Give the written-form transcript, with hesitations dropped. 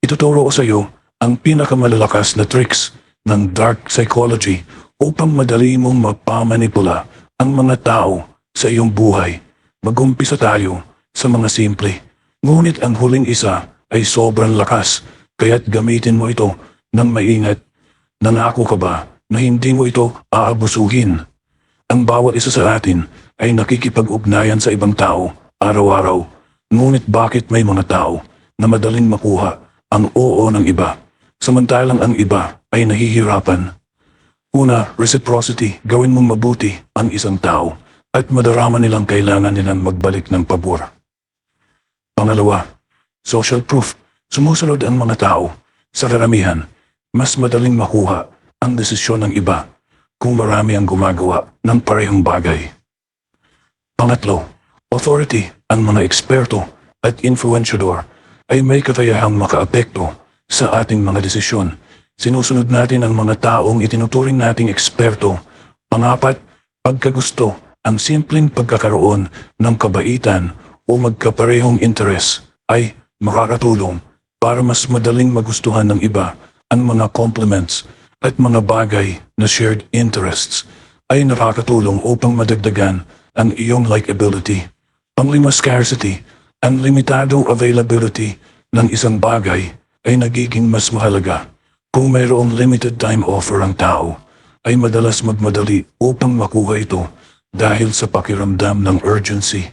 Ituturo ko sa iyo ang pinakamalalakas na tricks ng dark psychology upang madali mong mapamanipula ang mga tao sa iyong buhay. Mag-umpisa tayo sa mga simple. Ngunit ang huling isa ay sobrang lakas, kaya't gamitin mo ito ng maingat. Nangako ka ba na hindi mo ito aabusuhin? Ang bawat isa sa atin ay nakikipag-ugnayan sa ibang tao araw-araw. Ngunit bakit may mga tao na madaling makuha ang oo ng iba, samantalang ang iba ay nahihirapan? Una, reciprocity. Gawin mong mabuti ang isang tao at madarama nilang kailangan nilang magbalik ng pabor. Pangalawa, social proof. Sumusunod ang mga tao. Sa karamihan, mas madaling makuha ang desisyon ng iba kung marami ang gumagawa ng parehong bagay. Pangatlo, authority. Ang mga eksperto at influenciador ay may kakayahang makaapekto sa ating mga desisyon. Sinusunod natin ang mga taong itinuturing nating eksperto. Pangapat, pagkagusto. Ang simpleng pagkakaroon ng kabaitan o magkaparehong interes ay makakatulong para mas madaling magustuhan ng iba. Ang mga compliments at mga bagay na shared interests ay nakakatulong upang madagdagan ang iyong likability. Panglima, scarcity. Ang limitadong availability ng isang bagay ay nagiging mas mahalaga. Kung mayroong limited time offer ang tao, ay madalas magmadali upang makuha ito dahil sa pakiramdam ng urgency.